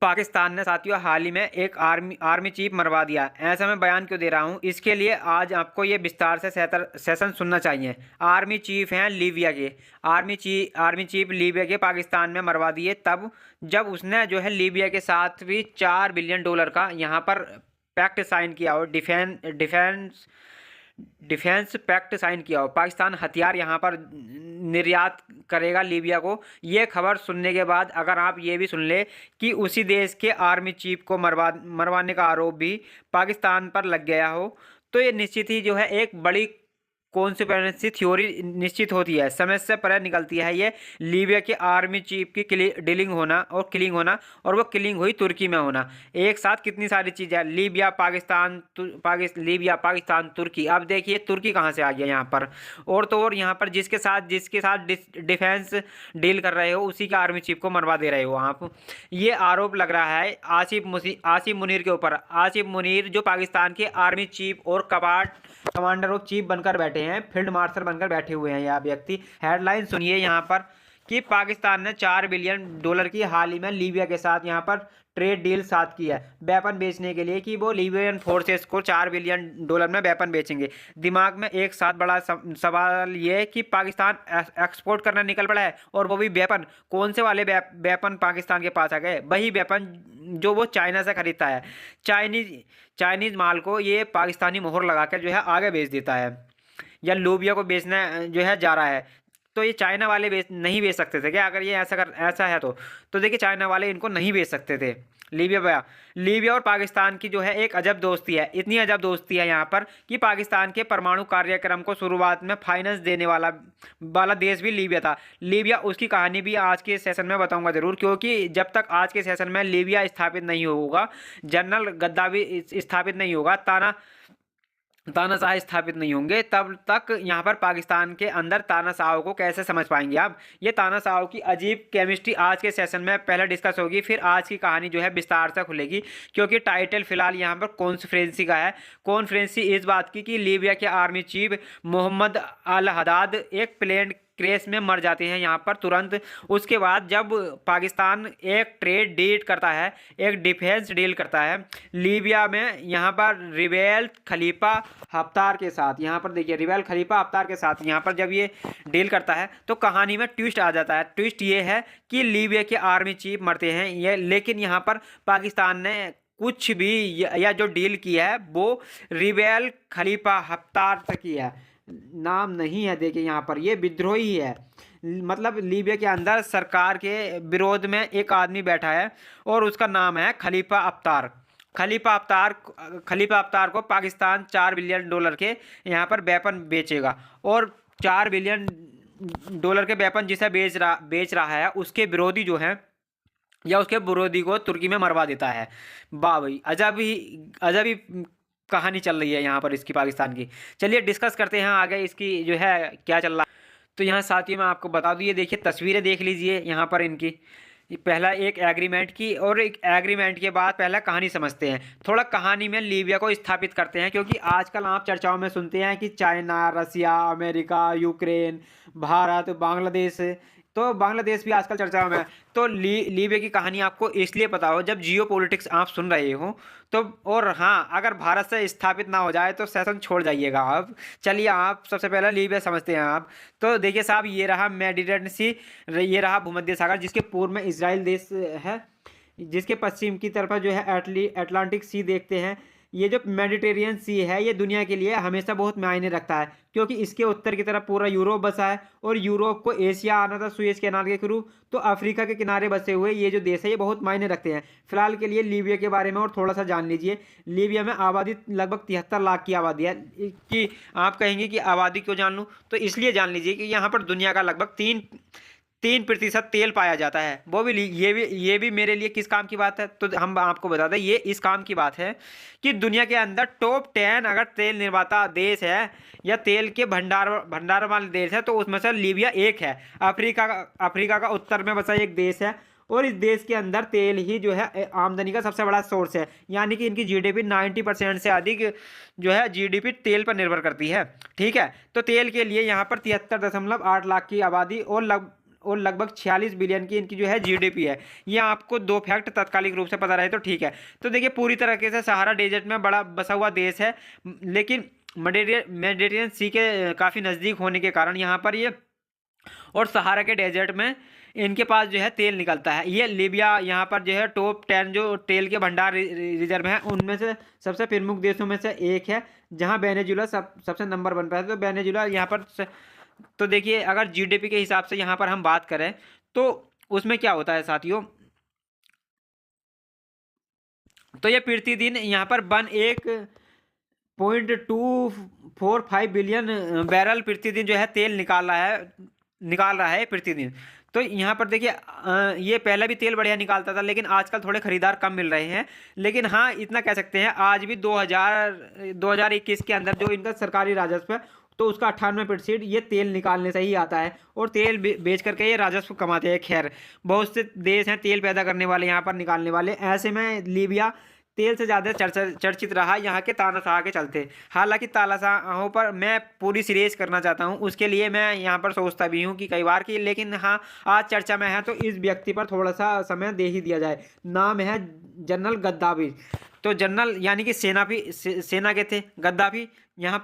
पाकिस्तान ने साथियों हाल ही में एक आर्मी चीफ मरवा दिया। ऐसा मैं बयान क्यों दे रहा हूँ, इसके लिए आज आपको ये विस्तार से सेशन सुनना चाहिए। आर्मी चीफ हैं लीबिया के। आर्मी चीफ लीबिया के पाकिस्तान में मरवा दिए तब जब उसने जो है लीबिया के साथ भी $4 बिलियन का यहाँ पर पैक्ट साइन किया हो। डिफेंस पैक्ट साइन किया हो। पाकिस्तान हथियार यहाँ पर निर्यात करेगा लीबिया को। ये खबर सुनने के बाद अगर आप ये भी सुन ले कि उसी देश के आर्मी चीफ को मरवाने का आरोप भी पाकिस्तान पर लग गया हो, तो ये निश्चित ही जो है एक बड़ी कॉन्स्पिरेसी थ्योरी निश्चित होती है, समझ से परे निकलती है। ये लीबिया के आर्मी चीफ की किलिंग होना और वो किलिंग हुई तुर्की में होना, एक साथ कितनी सारी चीज़ें। लीबिया पाकिस्तान तुर्की। अब देखिए तुर्की कहाँ से आ गया यहाँ पर। और तो और यहाँ पर जिसके साथ डिफेंस डील कर रहे हो उसी के आर्मी चीफ को मरवा दे रहे हो आप। ये आरोप लग रहा है आसिफ मुनीर के ऊपर। आसिफ मुनीर जो पाकिस्तान के आर्मी चीफ और कमांडर ऑफ चीफ बनकर बैठे हैं, फील्ड मार्शल बनकर बैठे हुए हैं यह व्यक्ति। हेडलाइन सुनिए यहाँ पर कि पाकिस्तान ने $4 बिलियन की हाल ही में लीबिया के साथ यहाँ पर ट्रेड डील साथ की है वेपन बेचने के लिए, कि वो लीबियन फोर्सेस को $4 बिलियन में वेपन बेचेंगे। दिमाग में एक साथ बड़ा सवाल ये है कि पाकिस्तान एक्सपोर्ट करना निकल पड़ा है, और वो भी वेपन। कौन से वाले वेपन पाकिस्तान के पास आ गए? वही वेपन जो वो चाइना से खरीदता है। चाइनीज माल को ये पाकिस्तानी मोहर लगाकर जो है आगे बेच देता है, या लोबिया को बेचना जो है जा रहा है। तो ये चाइना वाले नहीं बेच सकते थे क्या? अगर ये ऐसा है तो देखिए चाइना वाले इनको नहीं बेच सकते थे। लीबिया और पाकिस्तान की जो है एक अजब दोस्ती है। इतनी अजब दोस्ती है यहाँ पर कि पाकिस्तान के परमाणु कार्यक्रम को शुरुआत में फाइनेंस देने वाला देश भी लीबिया था। लीबिया, उसकी कहानी भी आज के सेशन में बताऊंगा जरूर, क्योंकि जब तक आज के सेशन में लीबिया स्थापित नहीं होगा, जनरल गद्दाफी स्थापित नहीं होगा, तानाशाह स्थापित नहीं होंगे, तब तक यहाँ पर पाकिस्तान के अंदर तानाशाहों को कैसे समझ पाएंगे आप? ये तानाशाहों की अजीब केमिस्ट्री आज के सेशन में पहले डिस्कस होगी, फिर आज की कहानी जो है विस्तार से खुलेगी, क्योंकि टाइटल फिलहाल यहाँ पर कॉन्फ्रेंसी का है। कॉन्फ्रेंसी इस बात की कि लीबिया के आर्मी चीफ मोहम्मद अल हदाद एक प्लेन क्रैश में मर जाते हैं यहाँ पर तुरंत। उसके बाद जब पाकिस्तान एक ट्रेड डील करता है, एक डिफेंस डील करता है लीबिया में, यहाँ पर रिबेल खलीफा हफ्तार के साथ, यहाँ पर देखिए रिबेल खलीफा हफ्तार के साथ यहाँ पर जब ये डील करता है तो कहानी में ट्विस्ट आ जाता है। ट्विस्ट ये है कि लीबिया के आर्मी चीफ मरते हैं ये, लेकिन यहाँ पर पाकिस्तान ने कुछ भी या जो डील की है वो रिबेल खलीफा हफ्तार से की है। नाम नहीं है, देखिए यहाँ पर ये विद्रोही है। मतलब लीबिया के अंदर सरकार के विरोध में एक आदमी बैठा है और उसका नाम है खलीफा हफ्तार। खलीफा हफ्तार को पाकिस्तान $4 बिलियन के यहाँ पर वेपन बेचेगा, और $4 बिलियन के वेपन जिसे बेच रहा है उसके विरोधी जो है, या उसके विरोधी को तुर्की में मरवा देता है। वाह भाई, अजब ही कहानी चल रही है यहाँ पर इसकी, पाकिस्तान की। चलिए डिस्कस करते हैं आगे इसकी जो है क्या चल रहा है। तो यहाँ साथियों मैं आपको बता दूँ, ये देखिए तस्वीरें देख लीजिए यहाँ पर इनकी। पहला एक एग्रीमेंट की, और एक एग्रीमेंट के बाद पहला कहानी समझते हैं। थोड़ा कहानी में लीबिया को स्थापित करते हैं, क्योंकि आजकल आप चर्चाओं में सुनते हैं कि चाइना, रसिया, अमेरिका, यूक्रेन, भारत, बांग्लादेश, तो बांग्लादेश भी आजकल चर्चाओं में है। तो लीबिया की कहानी आपको इसलिए पता हो जब जियो पॉलिटिक्स आप सुन रहे हो तो। और हाँ, अगर भारत से स्थापित ना हो जाए तो सेशन छोड़ जाइएगा आप। चलिए आप सबसे पहले लीबिया समझते हैं आप। तो देखिए साहब, ये रहा मेडिटेरेनियन सी, ये रहा भूमध्य सागर, जिसके पूर्व में इजराइल देश है, जिसके पश्चिम की तरफ जो है अटलांटिक सी देखते हैं। ये जो मेडिटेरियन सी है ये दुनिया के लिए हमेशा बहुत मायने रखता है, क्योंकि इसके उत्तर की तरफ पूरा यूरोप बसा है, और यूरोप को एशिया आना था सुएज कैनाल के थ्रू, तो अफ्रीका के किनारे बसे हुए ये जो देश है ये बहुत मायने रखते हैं। फिलहाल के लिए लीबिया के बारे में और थोड़ा सा जान लीजिए। लीबिया में आबादी लगभग 73 लाख की आबादी है। कि आप कहेंगे कि आबादी क्यों जान लूँ, तो इसलिए जान लीजिए कि यहाँ पर दुनिया का लगभग 3% तेल पाया जाता है। वो भी ये भी मेरे लिए किस काम की बात है, तो हम आपको बता दें ये इस काम की बात है कि दुनिया के अंदर टॉप 10 अगर तेल निर्माता देश है या तेल के भंडार वाले देश है तो उसमें से लीबिया एक है। अफ्रीका का उत्तर में बसा एक देश है, और इस देश के अंदर तेल ही जो है आमदनी का सबसे बड़ा सोर्स है। यानी कि इनकी जीडीपी 90% से अधिक जो है जीडीपी तेल पर निर्भर करती है। ठीक है, तो तेल के लिए यहाँ पर 73.8 लाख की आबादी और लगभग 46 बिलियन की इनकी जो है जीडीपी है। ये आपको दो फैक्ट तत्कालिक रूप से पता रहे तो ठीक है। तो देखिए पूरी तरीके से सहारा डेजर्ट में बड़ा बसा हुआ देश है, लेकिन मेडिटेरियन सी के काफ़ी नज़दीक होने के कारण यहाँ पर ये, और सहारा के डेजर्ट में इनके पास जो है तेल निकलता है। ये लीबिया यहाँ पर जो है टॉप 10 जो तेल के भंडार रिजर्व हैं उनमें से सबसे प्रमुख देशों में से एक है, जहाँ वेनेजुला सबसे नंबर 1 पर है। तो वेनेजुला यहाँ पर तो देखिए अगर जीडीपी के हिसाब से यहाँ पर हम बात करें तो उसमें क्या होता है साथियों, तो ये प्रतिदिन यहाँ पर 1.245 बिलियन बैरल प्रतिदिन जो है तेल निकाल रहा है प्रतिदिन। तो यहाँ पर देखिए ये पहले भी तेल बढ़िया निकालता था, लेकिन आजकल थोड़े खरीदार कम मिल रहे हैं। लेकिन हाँ इतना कह सकते हैं आज भी 2021 के अंदर जो इनका सरकारी राजस्व है तो उसका 98% ये तेल निकालने से ही आता है, और तेल बेच करके ये राजस्व कमाते हैं। खैर बहुत से देश हैं तेल पैदा करने वाले, यहाँ पर निकालने वाले, ऐसे में लीबिया तेल से ज़्यादा चर्चित रहा यहाँ के तानाशाह के चलते। हालांकि तानाशाहों पर मैं पूरी सीरीज करना चाहता हूँ, उसके लिए मैं यहाँ पर सोचता भी हूँ कि कई बार की, लेकिन हाँ आज चर्चा में है तो इस व्यक्ति पर थोड़ा सा समय दे ही दिया जाए। नाम है जनरल गद्दाफी। तो जनरल यानी कि सेना के थे गद्दाफी। यहाँ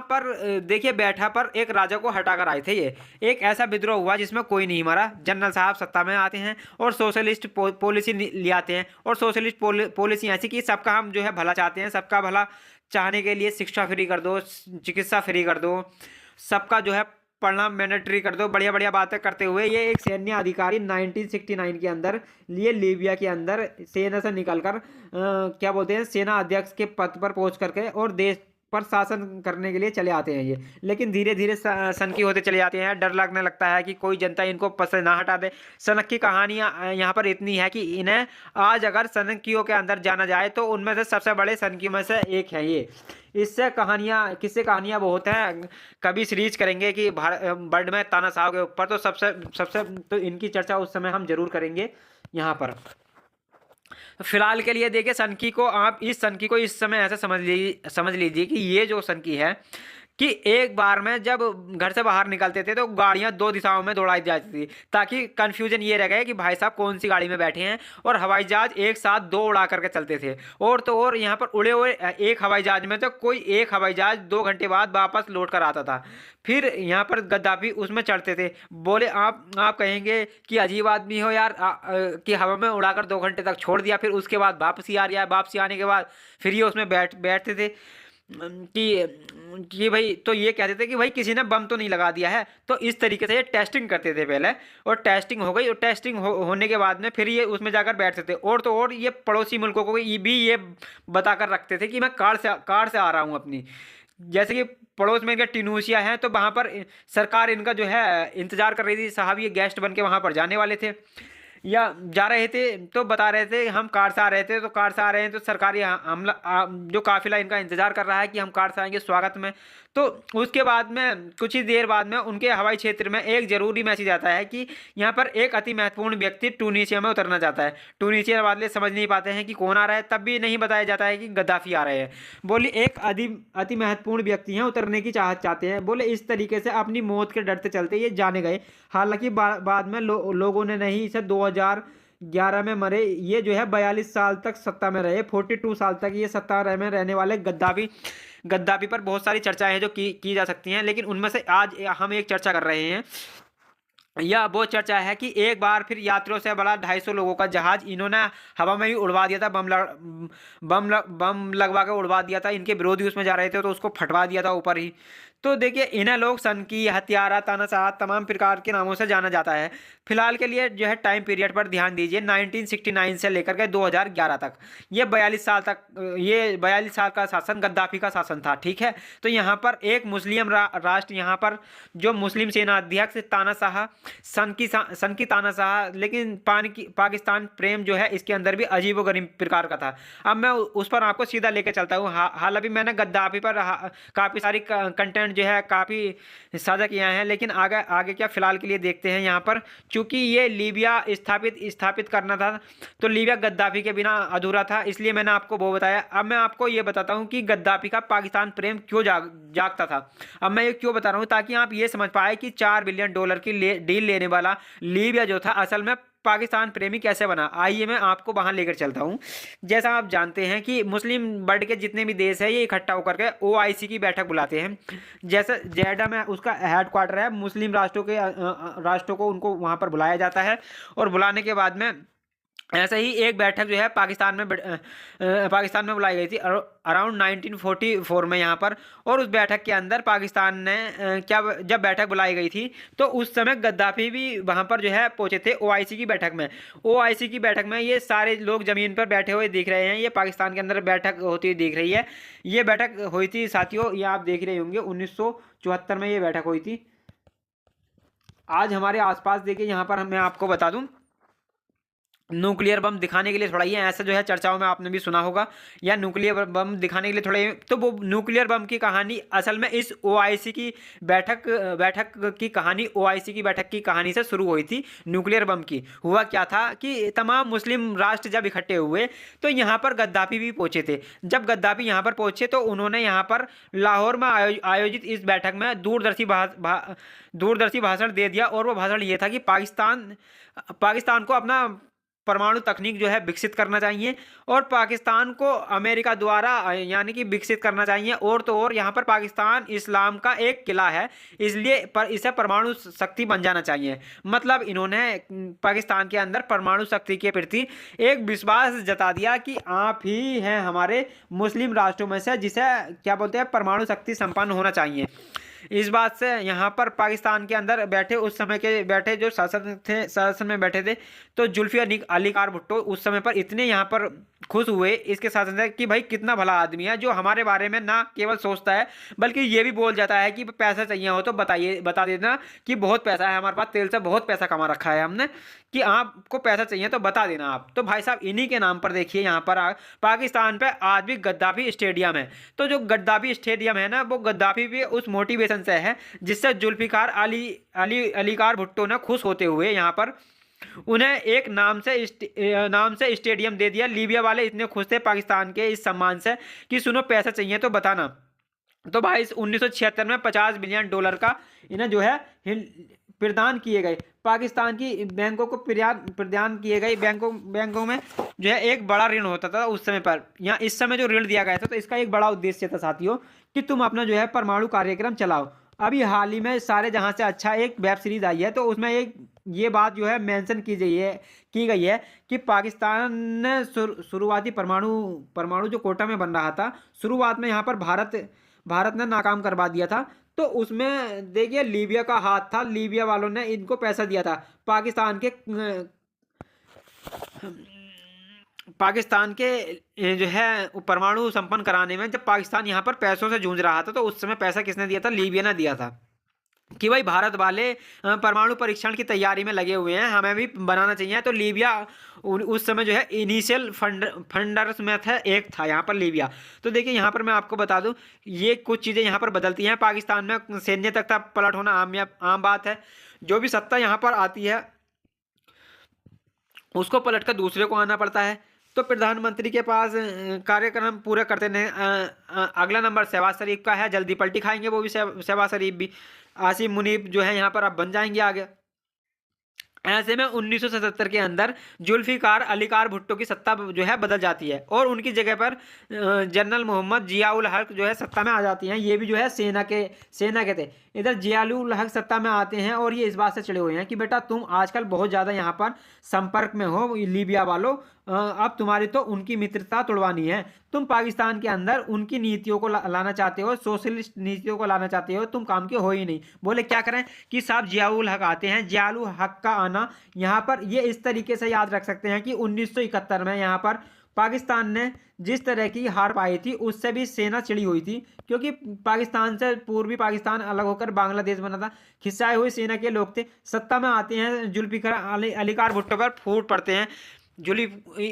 पर देखिए बैठा पर एक राजा को हटाकर आए थे। ये एक ऐसा विद्रोह हुआ जिसमें कोई नहीं मरा। जनरल साहब सत्ता में आते हैं और सोशलिस्ट पॉलिसी ले आते हैं, और सोशलिस्ट पॉलिसी ऐसी कि सबका हम जो है भला चाहते हैं। सबका भला चाहने के लिए शिक्षा फ्री कर दो, चिकित्सा फ्री कर दो, सबका जो है पढ़ना मैंडेटरी कर दो, बढ़िया बढ़िया बातें करते हुए ये एक सैन्य अधिकारी 1969 के अंदर लिए लीबिया के अंदर सेना से निकलकर क्या बोलते हैं सेना अध्यक्ष के पद पर पहुंच करके और देश पर शासन करने के लिए चले आते हैं ये। लेकिन धीरे धीरे सनकी होते चले जाते हैं। डर लगने लगता है कि कोई जनता इनको पसंद ना हटा दे। सनक की कहानियाँ यहाँ पर इतनी है कि इन्हें आज अगर सनकियों के अंदर जाना जाए तो उनमें से सबसे बड़े सनकी में से एक है ये। इससे किससे कहानियाँ बहुत हैं, कभी सीरीज करेंगे कि वर्ल्ड में तानाशाह के ऊपर, तो सबसे तो इनकी चर्चा उस समय हम जरूर करेंगे यहाँ पर। फिलहाल के लिए देखिए इस सनकी को इस समय ऐसे समझ लीजिए कि ये जो सनकी है कि एक बार में जब घर से बाहर निकलते थे तो गाड़ियां दो दिशाओं में दौड़ाई जाती थी, ताकि कंफ्यूजन ये रह गया कि भाई साहब कौन सी गाड़ी में बैठे हैं। और हवाई जहाज एक साथ दो उड़ा करके चलते थे। और तो और यहाँ पर उड़े हुए एक हवाई जहाज में तो कोई एक हवाई जहाज 2 घंटे बाद वापस लौट कर आता था। फिर यहाँ पर गद्दाफी उसमें चढ़ते थे। बोले आप कहेंगे कि अजीब आदमी हो यार, कि हवा में उड़ाकर 2 घंटे तक छोड़ दिया, फिर उसके बाद वापसी आ रहा है, वापसी आने के बाद फिर ये उसमें बैठते थे कि भाई, तो ये कहते थे कि भाई किसी ने बम तो नहीं लगा दिया है। तो इस तरीके से ये टेस्टिंग करते थे पहले, और टेस्टिंग हो गई, और टेस्टिंग होने के बाद में फिर ये उसमें जाकर बैठते थे। और तो और ये पड़ोसी मुल्कों को भी ये बताकर रखते थे कि मैं कार से आ रहा हूँ अपनी। जैसे कि पड़ोस में इनका ट्यूनीशिया है, तो वहाँ पर सरकार इनका जो है इंतजार कर रही थी, साहब ये गेस्ट बन के वहाँ पर जाने वाले थे या जा रहे थे, तो बता रहे थे हम कार से आ रहे थे, तो कार से आ रहे हैं तो सरकारी हमला जो काफिला इनका इंतजार कर रहा है कि हम कार से आएंगे स्वागत में। तो उसके बाद में कुछ ही देर बाद में उनके हवाई क्षेत्र में एक जरूरी मैसेज आता है कि यहाँ पर एक अति महत्वपूर्ण व्यक्ति ट्यूनीशिया में उतरना चाहता है। ट्यूनीशिया वाले समझ नहीं पाते हैं कि कौन आ रहा है, तब भी नहीं बताया जाता है कि गद्दाफी आ रहे हैं। बोले एक अति महत्वपूर्ण व्यक्ति हैं, उतरने की चाहते हैं। बोले इस तरीके से अपनी मौत के डर से चलते ये जाने गए। हालांकि बाद में लोगों ने नहीं, इसे 2011 में मरे। ये जो है 42 साल तक सत्ता में रहे, 42 साल तक ये सत्ता में रहने वाले गद्दाफी पर बहुत सारी चर्चाएं हैं जो की जा सकती हैं, लेकिन उनमें से आज हम एक चर्चा कर रहे हैं। यह वो चर्चा है कि एक बार फिर यात्रियों से बड़ा 250 लोगों का जहाज इन्होंने हवा में ही उड़वा दिया था। बम लगवा के उड़वा दिया था। इनके विरोधी उसमें जा रहे थे तो उसको फटवा दिया था ऊपर ही। तो देखिए इन्हें लोग सनकी, हत्यारा, तानाशाह तमाम प्रकार के नामों से जाना जाता है। फिलहाल के लिए जो है टाइम पीरियड पर ध्यान दीजिए, 1969 से लेकर के 2011 तक ये 42 साल का शासन गद्दाफी का शासन था। ठीक है, तो यहाँ पर एक मुस्लिम राष्ट्र, यहाँ पर जो मुस्लिम सेना अध्यक्ष तानाशाह, सन की तानाशाह, लेकिन पाकिस्तान प्रेम जो है इसके अंदर भी अजीबोगरीब प्रकार का था। अब मैं उस पर आपको सीधा लेके चलता हूँ। हालांकि मैंने गद्दाफी पर काफ़ी सारी कंटेंट इंग्लैंड जो है काफ़ी साझा किया है, लेकिन आगे आगे क्या फ़िलहाल के लिए देखते हैं यहाँ पर। चूँकि ये लीबिया स्थापित करना था, तो लीबिया गद्दाफी के बिना अधूरा था, इसलिए मैंने आपको वो बताया। अब मैं आपको ये बताता हूँ कि गद्दाफी का पाकिस्तान प्रेम क्यों जागता था। अब मैं ये क्यों बता रहा हूँ, ताकि आप ये समझ पाए कि $4 बिलियन की डील लेने वाला लीबिया जो था असल में पाकिस्तान प्रेमी कैसे बना। आइए मैं आपको वहां लेकर चलता हूं। जैसा आप जानते हैं कि मुस्लिम वर्ल्ड के जितने भी देश हैं ये इकट्ठा होकर के ओआईसी की बैठक बुलाते हैं। जैसे जेडा में उसका हेडक्वार्टर है, मुस्लिम राष्ट्रों को उनको वहां पर बुलाया जाता है, और बुलाने के बाद में ऐसे ही एक बैठक जो है पाकिस्तान में बुलाई गई थी अराउंड 1944 में यहाँ पर। और उस बैठक के अंदर पाकिस्तान ने जब बैठक बुलाई गई थी तो उस समय गद्दाफी भी वहाँ पर जो है पहुंचे थे ओआईसी की बैठक में। ओआईसी की बैठक में ये सारे लोग ज़मीन पर बैठे हुए दिख रहे हैं, ये पाकिस्तान के अंदर बैठक होती हुई दिख रही है। ये बैठक हुई थी साथियों, ये आप देख रहे होंगे 1974 में ये बैठक हुई थी। आज हमारे आसपास देखिए यहाँ पर मैं आपको बता दूँ, न्यूक्लियर बम दिखाने के लिए थोड़ा, ये ऐसा जो है चर्चाओं में आपने भी सुना होगा, या न्यूक्लियर बम दिखाने के लिए थोड़ा, तो वो न्यूक्लियर बम की कहानी असल में इस ओआईसी की बैठक की कहानी, ओआईसी की बैठक की कहानी से शुरू हुई थी। न्यूक्लियर बम की हुआ क्या था कि तमाम मुस्लिम राष्ट्र जब इकट्ठे हुए तो यहाँ पर गद्दाफी भी पहुंचे थे। जब गद्दाफी यहाँ पर पहुंचे तो उन्होंने यहाँ पर लाहौर में आयोजित इस बैठक में दूरदर्शी भाषण दे दिया, और वो भाषण ये था कि पाकिस्तान को अपना परमाणु तकनीक जो है विकसित करना चाहिए, और पाकिस्तान को अमेरिका द्वारा यानी कि विकसित करना चाहिए। और तो और यहाँ पर पाकिस्तान इस्लाम का एक किला है, इसलिए इसे परमाणु शक्ति बन जाना चाहिए। मतलब इन्होंने पाकिस्तान के अंदर परमाणु शक्ति के प्रति एक विश्वास जता दिया कि आप ही हैं हमारे मुस्लिम राष्ट्रों में से जिसे क्या बोलते हैं परमाणु शक्ति संपन्न होना चाहिए। इस बात से यहाँ पर पाकिस्तान के अंदर बैठे उस समय के बैठे जो शासन में बैठे थे, तो जुल्फिकार अली खान भुट्टो उस समय पर इतने यहाँ पर खुश हुए इसके शासन से कि भाई कितना भला आदमी है जो हमारे बारे में ना केवल सोचता है बल्कि ये भी बोल जाता है कि पैसा चाहिए हो तो बता देना कि बहुत पैसा है हमारे पास, तेल से बहुत पैसा कमा रखा है हमने, कि आपको पैसा चाहिए तो बता देना आप। तो भाई साहब इन्हीं के नाम पर देखिए यहाँ पर पाकिस्तान पे आज भी गद्दाफी स्टेडियम है। तो जो गद्दाफी स्टेडियम है ना, वो गद्दाफी भी उस मोटिवेशन से है जिससे जुल्फिकार अली खान भुट्टो ने खुश होते हुए यहाँ पर उन्हें एक नाम से स्टेडियम दे दिया। लीबिया वाले इतने खुश थे पाकिस्तान के इस सम्मान से कि सुनो पैसा चाहिए तो बताना। तो भाई 1976 में $50 बिलियन का इन्हें जो है प्रदान किए गए, पाकिस्तान की बैंकों को प्रदान किए गए। बैंकों में जो है एक बड़ा ऋण होता था उस समय पर, यहाँ इस समय जो ऋण दिया गया था तो इसका एक बड़ा उद्देश्य था साथियों कि तुम अपना जो है परमाणु कार्यक्रम चलाओ। अभी हाल ही में सारे जहां से अच्छा एक वेब सीरीज आई है, तो उसमें एक ये बात जो है मेंशन की गई है कि पाकिस्तान ने शुरुआती परमाणु जो कोटा में बन रहा था, शुरुआत में यहाँ पर भारत ने नाकाम करवा दिया था। तो उसमें देखिए लीबिया का हाथ था, लीबिया वालों ने इनको पैसा दिया था पाकिस्तान के जो है परमाणु संपन्न कराने में। जब पाकिस्तान यहाँ पर पैसों से जूझ रहा था तो उस समय पैसा किसने दिया था? लीबिया ने दिया था कि भाई भारत वाले परमाणु परीक्षण की तैयारी में लगे हुए हैं, हमें भी बनाना चाहिए। तो लीबिया उस समय जो है इनिशियल फंडर्स में था यहाँ पर लीबिया। तो देखिए यहाँ पर मैं आपको बता दूं ये कुछ चीज़ें यहाँ पर बदलती हैं। पाकिस्तान में सैन्य तख्ता पलट होना आम बात है। जो भी सत्ता यहाँ पर आती है उसको पलट कर दूसरे को आना पड़ता है। तो प्रधानमंत्री के पास कार्यक्रम पूरे करते हैं। अगला नंबर शहबाज शरीफ का है, जल्दी पलटी खाएंगे वो भी शहबाज शरीफ भी। आसिम मुनीब जो है यहाँ पर अब बन जाएंगे आगे। ऐसे में 1977 के अंदर जुल्फिकार अली खान भुट्टो की सत्ता जो है बदल जाती है और उनकी जगह पर जनरल मोहम्मद जियाउल हक जो है सत्ता में आ जाती हैं। ये भी जो है सेना के थे। इधर जियाउल हक सत्ता में आते हैं और ये इस बात से चिड़े हुए हैं कि बेटा तुम आजकल बहुत ज़्यादा यहाँ पर संपर्क में हो लीबिया वालों, अब तुम्हारी तो उनकी मित्रता तोड़वानी है। तुम पाकिस्तान के अंदर उनकी नीतियों को लाना चाहते हो, सोशलिस्ट नीतियों को लाना चाहते हो, तुम काम के हो ही नहीं। बोले क्या करें कि साहब जियाउल हक आते हैं। जियाउल हक का आना यहाँ पर ये इस तरीके से याद रख सकते हैं कि 1971 में यहाँ पर पाकिस्तान ने जिस तरह की हार पाई थी उससे भी सेना चिड़ी हुई थी, क्योंकि पाकिस्तान से पूर्वी पाकिस्तान अलग होकर बांग्लादेश बना था। खिंचाए हुए सेना के लोग थे, सत्ता में आते हैं जुल्फिकार अली खान भुट्टो पर फूट पड़ते हैं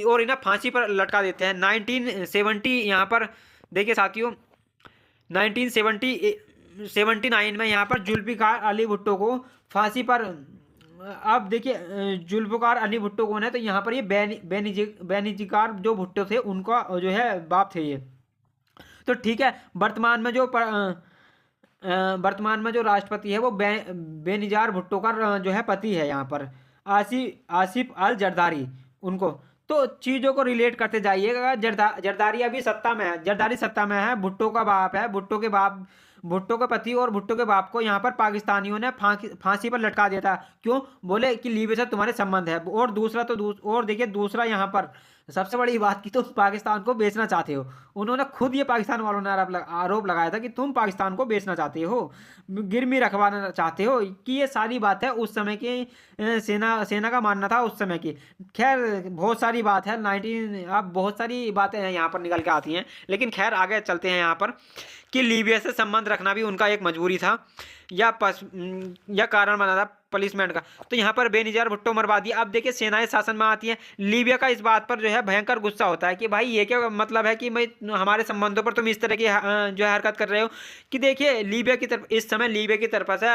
और इन्हें फांसी पर लटका देते हैं। 1970 यहाँ पर देखिए साथियों 1970 79 में यहाँ पर जुल्फिकार अली भुट्टो को फांसी पर, अब देखिए जुल्फिकार अली भुट्टो कौन है, तो यहाँ पर ये बेनिजिकार जो भुट्टो थे उनका जो है बाप थे ये। तो ठीक है, वर्तमान में जो राष्ट्रपति है वो बेनिजार भुट्टो का जो है पति है यहाँ पर, आसिफ अल जरदारी उनको। तो चीज़ों को रिलेट करते जाइएगा। जरदारी अभी सत्ता में है, जरदारी सत्ता में है, भुट्टो का बाप है, भुट्टो के पति और भुट्टो के बाप को यहाँ पर पाकिस्तानियों ने फांसी पर लटका दिया था। क्यों? बोले कि लीबिया से तुम्हारे संबंध है। और दूसरा और देखिए दूसरा यहाँ पर सबसे बड़ी बात की, तुम पाकिस्तान को बेचना चाहते हो। उन्होंने खुद ये पाकिस्तान वालों ने आरोप लगाया था कि तुम पाकिस्तान को बेचना चाहते हो, गिरमी रखवाना चाहते हो, कि ये सारी बात है उस समय की सेना का मानना था उस समय की। खैर बहुत सारी बात है, अब बहुत सारी बातें हैं यहाँ पर निकल के आती हैं, लेकिन खैर आगे चलते हैं यहाँ पर कि लीबिया से संबंध रखना भी उनका एक मजबूरी था या कारण बना था पलिसमेंट का। तो यहाँ पर बेनिजार भुट्टो मरवा दिया। अब देखिए सेनाएं शासन में आती हैं, लीबिया का इस बात पर जो है भयंकर गुस्सा होता है कि भाई ये क्या मतलब है कि मैं हमारे संबंधों पर तुम इस तरह की जो है हरकत कर रहे हो। कि देखिए लीबिया की तरफ इस समय लीबिया की तरफ से,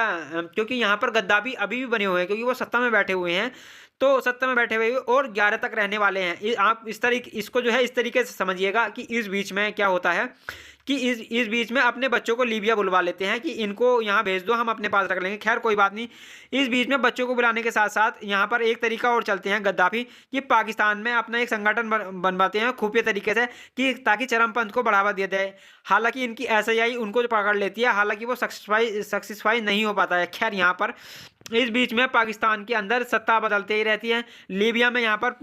क्योंकि यहाँ पर गद्दाफी अभी भी बने हुए हैं, क्योंकि वो सत्ता में बैठे हुए हैं, तो सत्ता में बैठे हुए और 11 तक रहने वाले हैं। आप इसको जो है इस तरीके से समझिएगा कि इस बीच में क्या होता है कि इस बीच में अपने बच्चों को लीबिया बुलवा लेते हैं कि इनको यहाँ भेज दो, हम अपने पास रख लेंगे। खैर कोई बात नहीं, इस बीच में बच्चों को बुलाने के साथ साथ यहाँ पर एक तरीका और चलते हैं गद्दाफी कि पाकिस्तान में अपना एक संगठन बनवाते हैं खुफिया तरीके से, कि ताकि चरमपंथ को बढ़ावा दिया जाए। हालांकि इनकी SII उनको जो पकड़ लेती है, हालांकि वो सक्सेसफाई नहीं हो पाता है। खैर यहाँ पर इस बीच में पाकिस्तान के अंदर सत्ता बदलती ही रहती है। लीबिया में यहाँ पर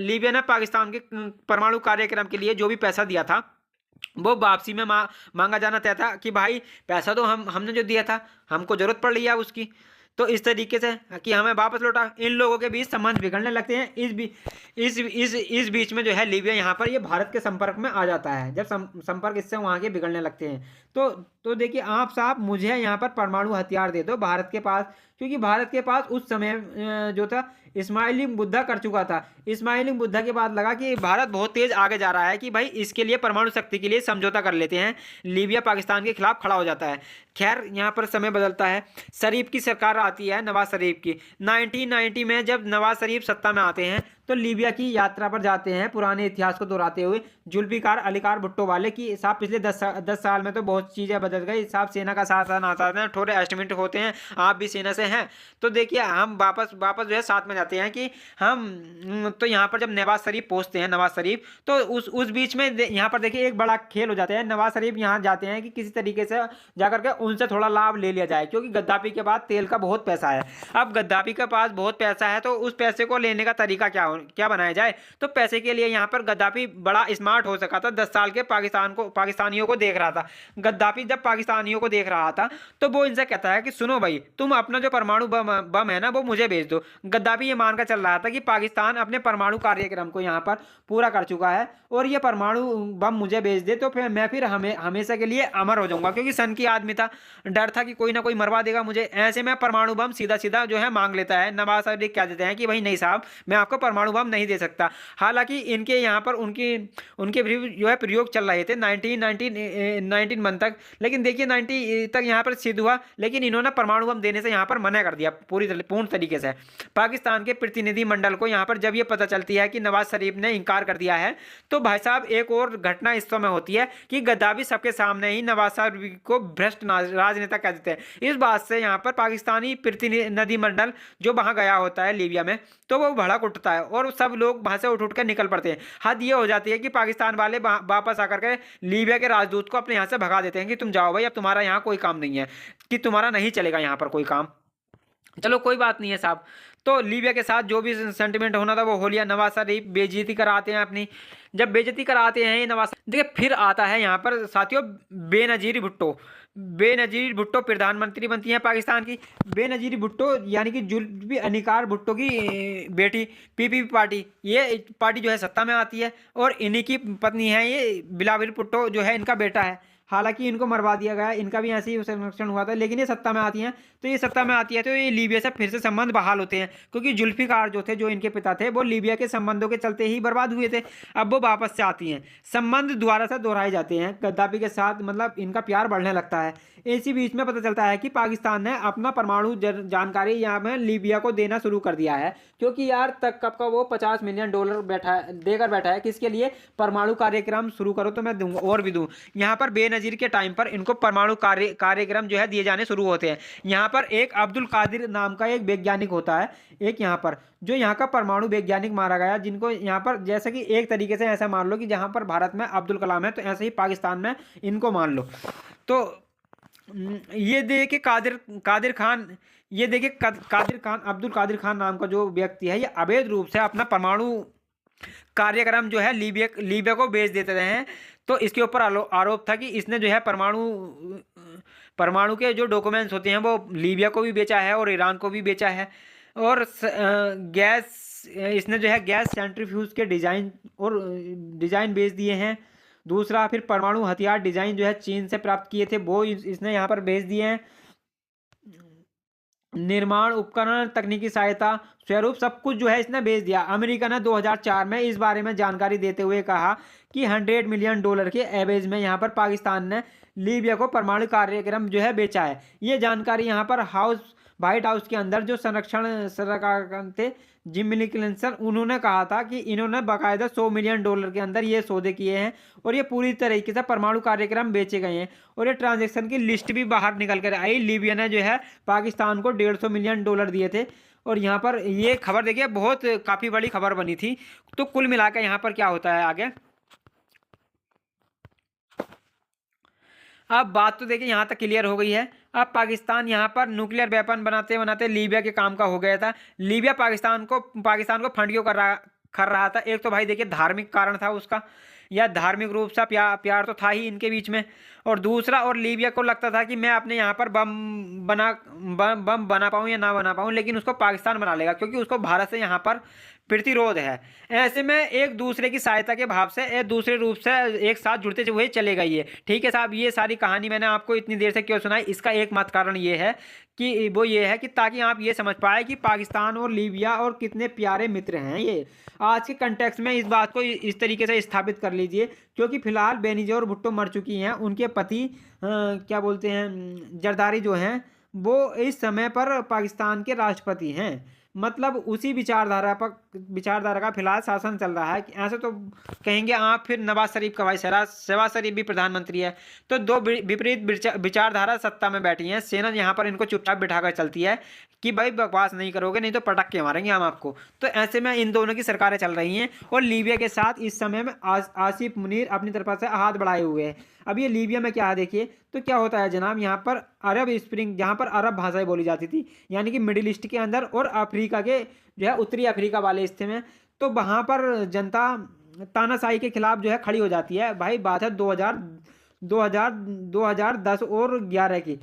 लीबिया ने पाकिस्तान के परमाणु कार्यक्रम के लिए जो भी पैसा दिया था वो वापसी में मांगा जाना तय था कि भाई पैसा तो हमने जो दिया था, हमको जरूरत पड़ रही है उसकी, तो इस तरीके से कि हमें वापस लौटा। इन लोगों के बीच संबंध बिगड़ने लगते हैं। इस बीच में जो है लीबिया यहाँ पर ये भारत के संपर्क में आ जाता है। जब संपर्क इससे वहाँ के बिगड़ने लगते हैं तो देखिए आप साहब मुझे यहाँ पर परमाणु हथियार दे दो भारत के पास, क्योंकि भारत के पास उस समय जो था इस्माइली बुद्धा कर चुका था। इस्माइली बुद्धा के बाद लगा कि भारत बहुत तेज आगे जा रहा है, कि भाई इसके लिए परमाणु शक्ति के लिए समझौता कर लेते हैं। लीबिया पाकिस्तान के खिलाफ खड़ा हो जाता है। खैर यहाँ पर समय बदलता है, शरीफ की सरकार आती है, नवाज शरीफ की। 1990 में जब नवाज शरीफ सत्ता में आते हैं तो लीबिया की यात्रा पर जाते हैं, पुराने इतिहास को दोहराते हुए जुल्फिकार अलीकार भुट्टो वाले की साहब पिछले 10 साल में तो बहुत चीज़ें बदल गई साहब। सेना का साथ आता है, थोड़े एस्टिमेट होते हैं, आप भी सेना से हैं, तो देखिए हम वापस जो है साथ में जाते हैं कि हम तो यहाँ पर जब नवाज शरीफ पहुँचते हैं, नवाज शरीफ तो उस बीच में यहाँ पर देखिए एक बड़ा खेल हो जाता है। नवाज शरीफ यहाँ जाते हैं कि किसी तरीके से जाकर के उनसे थोड़ा लाभ ले लिया जाए, क्योंकि गद्दाफी के बाद तेल का बहुत पैसा है। अब गद्दाफी के पास बहुत पैसा है, तो उस पैसे को लेने का तरीका क्या बनाया जाए। तो पैसे के लिए यहाँ पर गद्दाफी बड़ा स्मार्ट हो सका था। 10 साल के पाकिस्तानियों को देख रहा था। गद्दाफी जब पाकिस्तानियों को देख रहा था तो वो इनसे कहता है कि सुनो भाई, तुम अपना जो परमाणु बम है ना वो मुझे भेज दो। गद्दाफी ये मानकर चल रहा था कि पाकिस्तान अपने परमाणु कार्यक्रम को यहाँ पर पूरा कर चुका है और ये परमाणु बम मुझे भेज दे तो फिर मैं हमेशा के लिए अमर हो जाऊंगा, क्योंकि सन की आदमी था, डर था कि कोई ना कोई मरवा देगा मुझे। ऐसे में परमाणु बम सीधा जो है मांग लेता है। नवाज शरीफ क्या देते हैं कि भाई नहीं साहब, मैं आपको परमाणु बम नहीं दे सकता। हालांकि इनके यहाँ पर उनके जो है प्रयोग चल रहे थे 19 तक, लेकिन देखिए 90 तक यहाँ पर सिद्ध हुआ, लेकिन इन्होंने परमाणु बम देने से यहाँ पर मना कर दिया पूर्ण तरीके से। पाकिस्तान के प्रतिनिधि मंडल को यहाँ पर जब ये पता चलती है कि नवाज शरीफ ने इनकार कर दिया है, तो भाई साहब एक और घटना इस समय होती है कि गद्दाफी सबके सामने ही नवाज शरीफ को भ्रष्ट राजनेता कह देते हैं। इस बात से यहाँ पर पाकिस्तानी प्रतिनिधि मंडल जो वहाँ गया होता है लीबिया में, तो वो भड़क उठता है और सब लोग वहाँ से उठ कर निकल पड़ते हैं। हद ये हो जाती है कि पाकिस्तान वाले वापस आकर के लीबिया के राजदूत को अपने यहाँ से भगा देते हैं कि तुम जाओ भाई, अब तुम्हारा यहाँ कोई काम नहीं है, कि तुम्हारा नहीं चलेगा यहाँ पर कोई काम। चलो कोई बात नहीं है साहब। तो लीबिया के साथ जो भी सेंटिमेंट होना था वो हो लिया। नवाज शरीफ बेइज्जती कराते हैं अपनी। जब बेइज्जती कराते हैं नवाज, देखिए फिर आता है यहाँ पर साथियों बेनजीर भुट्टो प्रधानमंत्री बनती हैं पाकिस्तान की। बेनजीर भुट्टो यानी कि जुल्फी अलीकार भुट्टो की बेटी, PPP पार्टी, ये पार्टी जो है सत्ता में आती है और इन्हीं की पत्नी है ये बिलावल भुट्टो जो है इनका बेटा है। हालांकि इनको मरवा दिया गया, इनका भी ऐसे ही संरक्षण हुआ था, लेकिन ये सत्ता में आती हैं। तो ये सत्ता में आती है तो ये लीबिया से फिर से संबंध बहाल होते हैं, क्योंकि जुल्फिकार जो थे, जो इनके पिता थे, वो लीबिया के संबंधों के चलते ही बर्बाद हुए थे। अब वो वापस से आती हैं, संबंध दोबारा से दोहराए जाते हैं गद्दाफी के साथ, मतलब इनका प्यार बढ़ने लगता है। इसी बीच में पता चलता है कि पाकिस्तान ने अपना परमाणु जानकारी यहाँ में लीबिया को देना शुरू कर दिया है, क्योंकि यार तक कब का वो $50 मिलियन देकर बैठा है, किसके लिए? परमाणु कार्यक्रम शुरू करो तो मैं दूंगा और भी दूं। यहाँ पर बेनजीर के टाइम पर इनको परमाणु कार्यक्रम जो है दिए जाने शुरू होते हैं। यहाँ पर एक अब्दुल कादिर नाम का एक वैज्ञानिक होता है, एक यहाँ पर जो यहाँ का परमाणु वैज्ञानिक मारा गया, जिनको यहाँ पर जैसे कि एक तरीके से ऐसा मान लो कि जहाँ पर भारत में अब्दुल कलाम है, तो ऐसे ही पाकिस्तान में इनको मान लो। तो ये देखिए कादिर खान, ये देखिए कादिर खान, अब्दुल कादिर खान नाम का जो व्यक्ति है, ये अवैध रूप से अपना परमाणु कार्यक्रम जो है लीबिया को बेच देते रहे हैं। तो इसके ऊपर आरोप था कि इसने जो है परमाणु के जो डॉक्यूमेंट्स होते हैं वो लीबिया को भी बेचा है और ईरान को भी बेचा है। और गैस, इसने जो है गैस सेंट्रीफ्यूज के डिज़ाइन बेच दिए हैं। दूसरा, फिर परमाणु हथियार डिज़ाइन जो है चीन से प्राप्त किए थे, वो इसने यहाँ पर बेच दिए हैं। निर्माण उपकरण, तकनीकी सहायता स्वरूप सब कुछ जो है इसने बेच दिया। अमेरिका ने 2004 में इस बारे में जानकारी देते हुए कहा कि $100 मिलियन के एवरेज में यहाँ पर पाकिस्तान ने लीबिया को परमाणु कार्यक्रम जो है बेचा है। ये जानकारी यहाँ पर व्हाइट हाउस के अंदर जो संरक्षण सलाहकार थे जिम मिलकिंसन, उन्होंने कहा था कि इन्होंने बाकायदा $100 मिलियन के अंदर ये सौदे किए हैं और ये पूरी तरीके से परमाणु कार्यक्रम बेचे गए हैं। और ये ट्रांजैक्शन की लिस्ट भी बाहर निकल कर आई। लीबिया ने जो है पाकिस्तान को $150 मिलियन दिए थे। और यहाँ पर ये खबर देखिए बहुत काफ़ी बड़ी खबर बनी थी। तो कुल मिलाकर यहाँ पर क्या होता है आगे, अब बात तो देखिए यहाँ तक क्लियर हो गई है। अब पाकिस्तान यहाँ पर न्यूक्लियर वेपन बनाते बनाते लीबिया के काम का हो गया था। लीबिया पाकिस्तान को फंड क्यों कर रहा था? एक तो भाई देखिए धार्मिक कारण था उसका, या धार्मिक रूप से प्यार तो था ही इनके बीच में। और दूसरा, और लीबिया को लगता था कि मैं अपने यहाँ पर बम बना पाऊँ या ना बना पाऊँ, लेकिन उसको पाकिस्तान बना लेगा, क्योंकि उसको भारत से यहाँ पर प्रतिरोध है। ऐसे में एक दूसरे की सहायता के भाव से एक दूसरे रूप से एक साथ जुड़ते हुए चले गए ये। ठीक है साहब, ये सारी कहानी मैंने आपको इतनी देर से क्यों सुनाई, इसका एकमात्र कारण ये है कि वो ये है कि ताकि आप ये समझ पाए कि पाकिस्तान और लीबिया और कितने प्यारे मित्र हैं ये। आज के कंटेक्स्ट में इस बात को इस तरीके से स्थापित कर लीजिए, क्योंकि फिलहाल बेनीजे और भुट्टो मर चुकी हैं, उनके पति क्या बोलते हैं जरदारी जो हैं, वो इस समय पर पाकिस्तान के राष्ट्रपति हैं। मतलब उसी विचारधारा का फिलहाल शासन चल रहा है। कि ऐसे तो कहेंगे आप फिर नवाज शरीफ का भाई शहबाज शरीफ भी प्रधानमंत्री है। तो दो विपरीत विचारधारा सत्ता में बैठी हैं। सेना यहाँ पर इनको चुपचाप बिठाकर चलती है कि भाई बकवास नहीं करोगे, नहीं तो पटक के मारेंगे हम आपको। तो ऐसे में इन दोनों की सरकारें चल रही हैं और लीबिया के साथ इस समय में आसिफ मुनीर अपनी तरफ से हाथ बढ़ाए हुए हैं। अब ये लीबिया में क्या है देखिए, तो क्या होता है जनाब, यहाँ पर अरब स्प्रिंग, जहाँ पर अरब भाषाएं बोली जाती थी, यानी कि मिडिल ईस्ट के अंदर और अफ्रीका के जो है उत्तरी अफ्रीका वाले हिस्से में, तो वहाँ पर जनता तानाशाही के खिलाफ जो है खड़ी हो जाती है। भाई बात है 2010 और 11 की।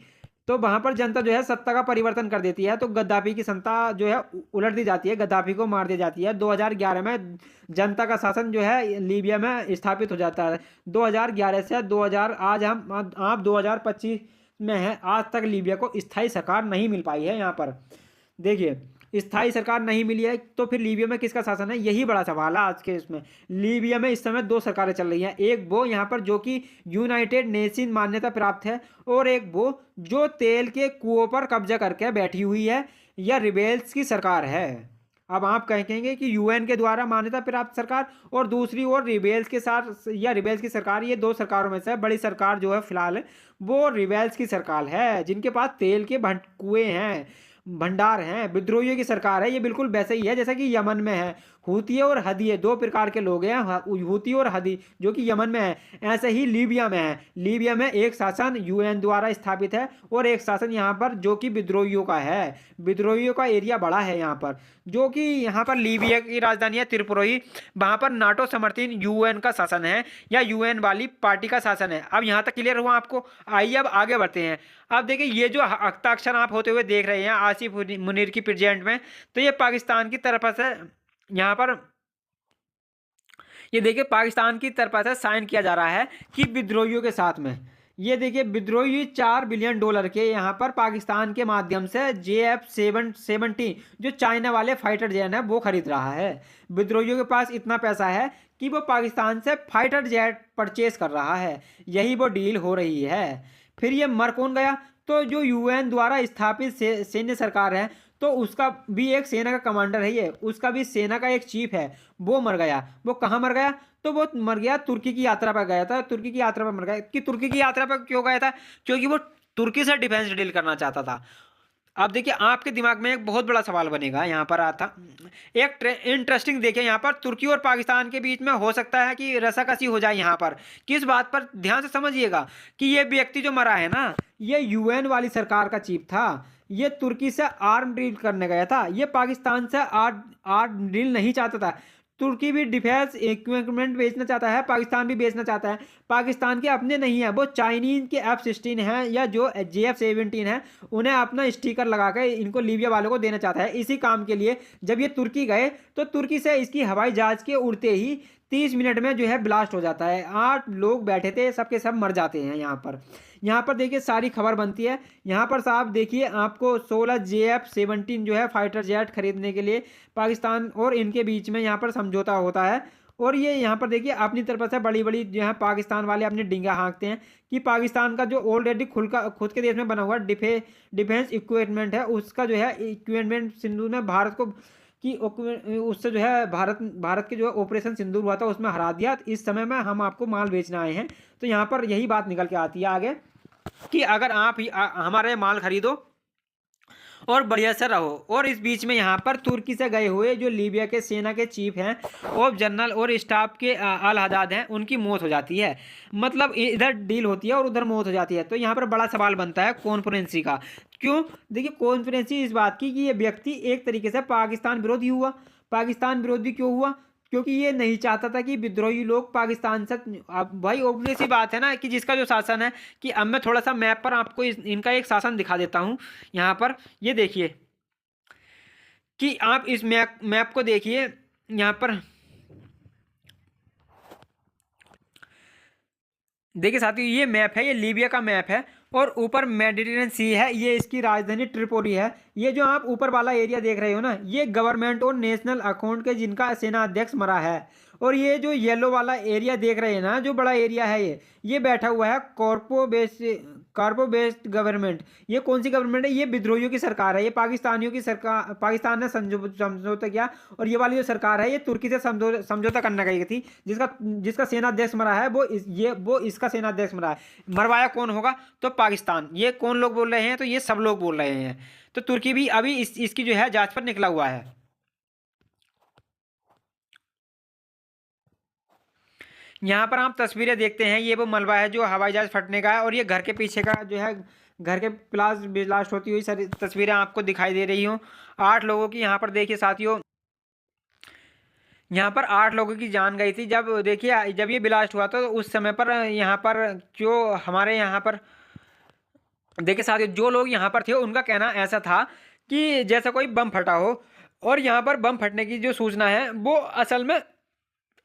तो वहाँ पर जनता जो है सत्ता का परिवर्तन कर देती है, तो गद्दाफी की सत्ता जो है उलट दी जाती है, गद्दाफी को मार दी जाती है। 2011 में जनता का शासन जो है लीबिया में स्थापित हो जाता है। 2011 से 2000 आज आप 2025 में है, आज तक लीबिया को स्थायी सरकार नहीं मिल पाई है। यहाँ पर देखिए स्थायी सरकार नहीं मिली है, तो फिर लीबिया में किसका शासन है, यही बड़ा सवाल है आज के इसमें। लीबिया में इस समय दो सरकारें चल रही हैं, एक वो यहाँ पर जो कि यूनाइटेड नेशन मान्यता प्राप्त है, और एक वो जो तेल के कुओं पर कब्जा करके बैठी हुई है, या रिबेल्स की सरकार है। अब आप कहेंगे कि यूएन के द्वारा मान्यता प्राप्त सरकार, और दूसरी ओर रिबेल्स के साथ या रिबेल्स की सरकार। ये दो सरकारों में से बड़ी सरकार जो है फिलहाल वो रिबेल्स की सरकार है, जिनके पास तेल के कुएं हैं, भंडार हैं। विद्रोहियों की सरकार है, ये बिल्कुल वैसे ही है जैसा कि यमन में है। हूती और हदी है, दो प्रकार के लोग हैं, हूती और हदी, जो कि यमन में है। ऐसे ही लीबिया में है। लीबिया में एक शासन यूएन द्वारा स्थापित है और एक शासन यहाँ पर जो कि विद्रोहियों का है। विद्रोहियों का एरिया बड़ा है यहाँ पर, जो कि यहाँ पर लीबिया की राजधानी है त्रिपुराई। वहाँ पर नाटो समर्थित यूएन का शासन है, या यूएन वाली पार्टी का शासन है। अब यहाँ तक क्लियर हुआ आपको? आइए अब आगे बढ़ते हैं। अब देखिए ये जो हस्ताक्षर आप होते हुए देख रहे हैं आसिफ मुनीर की प्रेजेंट में, तो ये पाकिस्तान की तरफ से यहाँ पर ये देखिए पाकिस्तान की तरफ से साइन किया जा रहा है कि विद्रोहियों के साथ में। ये देखिए विद्रोही $4 बिलियन के यहाँ पर पाकिस्तान के माध्यम से JF-17 जो चाइना वाले फाइटर जेट है वो खरीद रहा है। विद्रोहियों के पास इतना पैसा है कि वो पाकिस्तान से फाइटर जेट परचेज कर रहा है। यही वो डील हो रही है। फिर ये मर कौन गया? तो जो UN द्वारा स्थापित सैन्य सरकार है, तो उसका भी एक सेना का कमांडर है, ये उसका भी सेना का एक चीफ है, वो मर गया। वो कहाँ मर गया? तो वो मर गया तुर्की की यात्रा पर गया था। तुर्की की यात्रा पर मर गया। कि तुर्की की यात्रा पर क्यों गया था? क्योंकि वो तुर्की से डिफेंस डील करना चाहता था। अब देखिए आपके दिमाग में एक बहुत बड़ा सवाल बनेगा यहाँ पर आता एक इंटरेस्टिंग। देखिए यहाँ पर तुर्की और पाकिस्तान के बीच में हो सकता है कि रसाकसी हो जाए। यहाँ पर किस बात पर? ध्यान से समझिएगा कि ये व्यक्ति जो मरा है ना, ये UN वाली सरकार का चीफ था। ये तुर्की से आर्म डील करने गया था। ये पाकिस्तान से आर्म डील नहीं चाहता था। तुर्की भी डिफेंस इक्विपमेंट बेचना चाहता है, पाकिस्तान भी बेचना चाहता है। पाकिस्तान के अपने नहीं है, वो चाइनीज के F-16 हैं या जो JF-17 है, उन्हें अपना स्टिकर लगा कर इनको लीबिया वालों को देना चाहता है। इसी काम के लिए जब ये तुर्की गए तो तुर्की से इसकी हवाई जहाज के उड़ते ही 30 मिनट में जो है ब्लास्ट हो जाता है। 8 लोग बैठे थे, सबके सब मर जाते हैं। यहाँ पर देखिए सारी खबर बनती है। यहाँ पर साहब देखिए आपको 16 JF-17 जो है फाइटर जेट खरीदने के लिए पाकिस्तान और इनके बीच में यहाँ पर समझौता होता है। और ये यहाँ पर देखिए अपनी तरफ से बड़ी बड़ी जो है पाकिस्तान वाले अपने डिंगा हाँकते हैं कि पाकिस्तान का जो ऑलरेडी खुद के देश में बना हुआ डिफेंस इक्विपमेंट है, उसका जो है इक्विपमेंट सिंधु में भारत को कि उससे जो है भारत के जो ऑपरेशन सिंदूर हुआ था उसमें हरा दिया। इस समय में हम आपको माल बेचने आए हैं। तो यहाँ पर यही बात निकल के आती है आगे कि अगर आप ही हमारे माल खरीदो और बढ़िया से रहो। और इस बीच में यहाँ पर तुर्की से गए हुए जो लीबिया के सेना के चीफ हैं और जनरल और स्टाफ के अल हदाद हैं, उनकी मौत हो जाती है। मतलब इधर डील होती है और उधर मौत हो जाती है। तो यहाँ पर बड़ा सवाल बनता है कॉन्फ्रेंसी का। क्यों? देखिए कॉन्फ्रेंसी इस बात की कि ये व्यक्ति एक तरीके से पाकिस्तान विरोधी हुआ। पाकिस्तान विरोधी क्यों हुआ? क्योंकि ये नहीं चाहता था कि विद्रोही लोग पाकिस्तान से। अब भाई ऑब्वियस सी बात है ना कि जिसका जो शासन है, कि अब मैं थोड़ा सा मैप पर आपको इनका एक शासन दिखा देता हूँ। यहाँ पर ये देखिए कि आप इस मैप को देखिए। यहाँ पर देखिए साथियों, ये मैप है, ये लीबिया का मैप है और ऊपर मेडिटेरियन सी है। ये इसकी राजधानी ट्रिपोली है। ये जो आप ऊपर वाला एरिया देख रहे हो ना, ये गवर्नमेंट और नेशनल अकाउंट के जिनका सेना अध्यक्ष मरा है। और ये जो येलो वाला एरिया देख रहे हैं ना, जो बड़ा एरिया है, ये बैठा हुआ है कॉर्पो बेस्ड गवर्नमेंट। ये कौन सी गवर्नमेंट है? ये विद्रोहियों की सरकार है। ये पाकिस्तानियों की सरकार, पाकिस्तान ने समझौता किया। और ये वाली जो सरकार है, ये तुर्की से समझौता करने गई थी। जिसका सेनाध्यक्ष मरा है वो इसका सेनाध्यक्ष मरा है। मरवाया कौन होगा? तो पाकिस्तान। ये कौन लोग बोल रहे हैं? तो ये सब लोग बोल रहे हैं। तो तुर्की भी अभी इसकी जो है जांच पर निकला हुआ है। यहाँ पर आप तस्वीरें देखते हैं, ये वो मलबा है जो हवाई जहाज फटने का है। और ये घर के पीछे का जो है, घर के ब्लास्ट होती हुई सारी तस्वीरें आपको दिखाई दे रही हो। 8 लोगों की यहाँ पर देखिए साथियों, यहाँ पर 8 लोगों की जान गई थी। जब देखिए जब ये ब्लास्ट हुआ था तो उस समय पर यहाँ पर जो हमारे यहाँ पर देखिए साथियों, जो लोग यहाँ पर थे उनका कहना ऐसा था कि जैसा कोई बम फटा हो। और यहाँ पर बम फटने की जो सूचना है वो असल में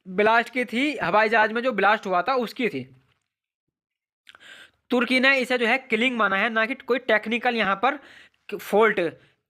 ब्लास्ट की थी, हवाई जहाज में जो ब्लास्ट हुआ था उसकी थी। तुर्की ने इसे जो है किलिंग माना है, ना कि कोई टेक्निकल यहाँ पर फॉल्ट।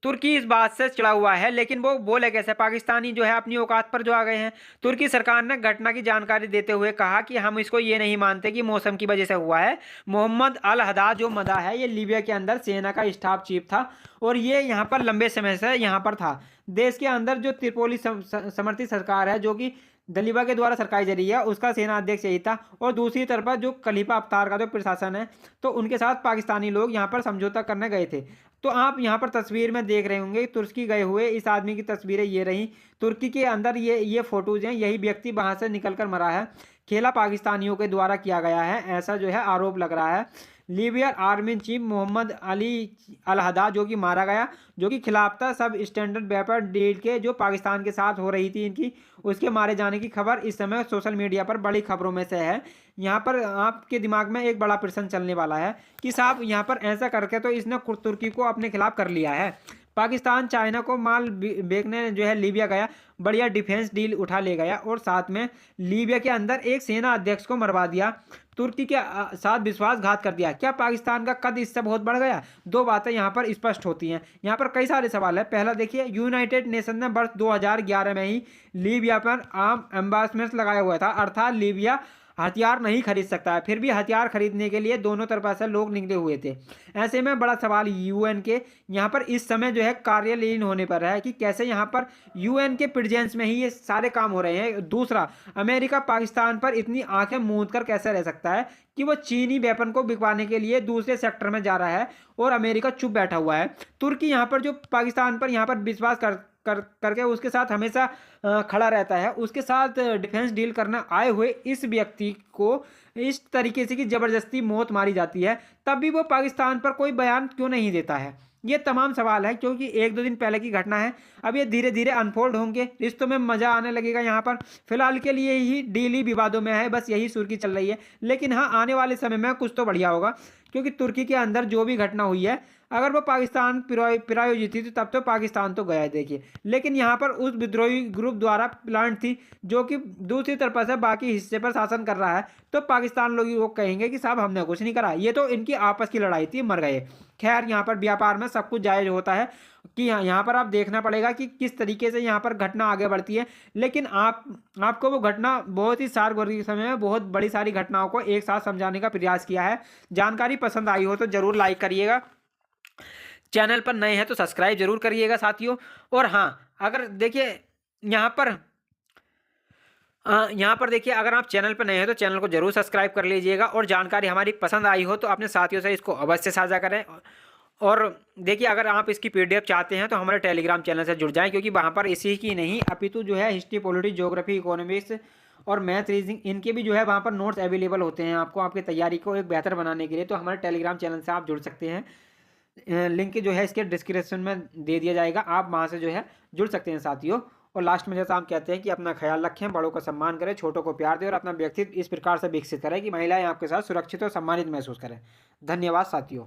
तुर्की इस बात से चिड़ा हुआ है, लेकिन वो बोले कैसे? पाकिस्तानी जो है अपनी औकात पर जो आ गए हैं। तुर्की सरकार ने घटना की जानकारी देते हुए कहा कि हम इसको ये नहीं मानते कि मौसम की वजह से हुआ है। मोहम्मद अल हदाद जो मदा है, ये लीबिया के अंदर सेना का स्टाफ चीफ था और ये यहाँ पर लंबे समय से यहाँ पर था। देश के अंदर जो त्रिपोली समर्थित सरकार है, जो कि दलीबा के द्वारा सरकार जा रही है, उसका सेना अध्यक्ष यही था। और दूसरी तरफ जो खलीफा अफ्तार का जो प्रशासन है, तो उनके साथ पाकिस्तानी लोग यहाँ पर समझौता करने गए थे। तो आप यहाँ पर तस्वीर में देख रहे होंगे तुर्की गए हुए इस आदमी की तस्वीरें ये रही। तुर्की के अंदर ये फोटोज हैं। यही व्यक्ति वहाँ से निकल कर मरा है। खेला पाकिस्तानियों के द्वारा किया गया है, ऐसा जो है आरोप लग रहा है। Libyan army chief Mohammed Ali al Haddad जो कि मारा गया, जो कि खिलाफ था सब स्टैंडर्ड वेपर डील के जो पाकिस्तान के साथ हो रही थी इनकी, उसके मारे जाने की खबर इस समय सोशल मीडिया पर बड़ी खबरों में से है। यहाँ पर आपके दिमाग में एक बड़ा प्रश्न चलने वाला है कि साहब यहाँ पर ऐसा करके तो इसने तुर्की को अपने खिलाफ कर लिया है, पाकिस्तान चाइना को माल बेचने जो है लीबिया गया, बढ़िया डिफेंस डील उठा ले गया और साथ में लीबिया के अंदर एक सेना अध्यक्ष को मरवा दिया, तुर्की के साथ विश्वासघात कर दिया। क्या पाकिस्तान का कद इससे बहुत बढ़ गया? दो बातें यहाँ पर स्पष्ट होती हैं। यहाँ पर कई सारे सवाल है। पहला देखिए, यूनाइटेड नेशन ने वर्ष 2011 में ही लीबिया पर आर्म एम्बार्गो लगाया हुआ था, अर्थात लीबिया हथियार नहीं खरीद सकता है, फिर भी हथियार खरीदने के लिए दोनों तरफ से लोग निकले हुए थे। ऐसे में बड़ा सवाल यूएन के यहाँ पर इस समय जो है कार्यलीन होने पर है कि कैसे यहाँ पर यूएन के प्रेजेंस में ही ये सारे काम हो रहे हैं। दूसरा, अमेरिका पाकिस्तान पर इतनी आंखें मूंद कर कैसे रह सकता है कि वो चीनी वेपन को बिकवाने के लिए दूसरे सेक्टर में जा रहा है और अमेरिका चुप बैठा हुआ है। तुर्की यहाँ पर जो पाकिस्तान पर यहाँ पर विश्वास करके उसके साथ हमेशा खड़ा रहता है, उसके साथ डिफेंस डील करना आए हुए इस व्यक्ति को इस तरीके से कि ज़बरदस्ती मौत मारी जाती है, तब भी वो पाकिस्तान पर कोई बयान क्यों नहीं देता है? ये तमाम सवाल है, क्योंकि 1-2 दिन पहले की घटना है। अब ये धीरे धीरे अनफोल्ड होंगे, रिश्तों में मज़ा आने लगेगा। यहाँ पर फिलहाल के लिए ही डील ही विवादों में है, बस यही सुर्खी चल रही है। लेकिन हाँ, आने वाले समय में कुछ तो बढ़िया होगा, क्योंकि तुर्की के अंदर जो भी घटना हुई है, अगर वो पाकिस्तान प्रायोजित थी तो तब तो पाकिस्तान तो गया है देखिए, लेकिन यहाँ पर उस विद्रोही ग्रुप द्वारा प्लान थी जो कि दूसरी तरफ से बाकी हिस्से पर शासन कर रहा है, तो पाकिस्तान लोग कहेंगे कि साहब हमने कुछ नहीं करा, ये तो इनकी आपस की लड़ाई थी, मर गए। खैर, यहाँ पर व्यापार में सब कुछ जायज होता है कि यहाँ पर आप देखना पड़ेगा कि किस तरीके से यहाँ पर घटना आगे बढ़ती है। लेकिन आपको वो घटना बहुत ही सारगर्भित समय में बहुत बड़ी सारी घटनाओं को एक साथ समझाने का प्रयास किया है। जानकारी पसंद आई हो तो ज़रूर लाइक करिएगा, चैनल पर नए हैं तो सब्सक्राइब जरूर करिएगा साथियों। और हाँ, अगर देखिए यहाँ पर देखिए, अगर आप चैनल पर नए हैं तो चैनल को जरूर सब्सक्राइब कर लीजिएगा, और जानकारी हमारी पसंद आई हो तो अपने साथियों से इसको अवश्य साझा करें। और देखिए, अगर आप इसकी पीडीएफ चाहते हैं तो हमारे टेलीग्राम चैनल से जुड़ जाएं, क्योंकि वहाँ पर इसी की नहीं अपितु जो है हिस्ट्री, पॉलिटी, ज्योग्राफी, इकोनॉमिक्स और मैथ, रीजनिंग, इनके भी जो है वहाँ पर नोट्स अवेलेबल होते हैं आपको आपकी तैयारी को एक बेहतर बनाने के लिए। तो हमारे टेलीग्राम चैनल से आप जुड़ सकते हैं, लिंक जो है इसके डिस्क्रिप्शन में दे दिया जाएगा, आप वहाँ से जो है जुड़ सकते हैं साथियों। और लास्ट में जैसा हम कहते हैं कि अपना ख्याल रखें, बड़ों का सम्मान करें, छोटों को प्यार दें और अपना व्यक्तित्व इस प्रकार से विकसित करें कि महिलाएं आपके साथ सुरक्षित और सम्मानित महसूस करें। धन्यवाद साथियों।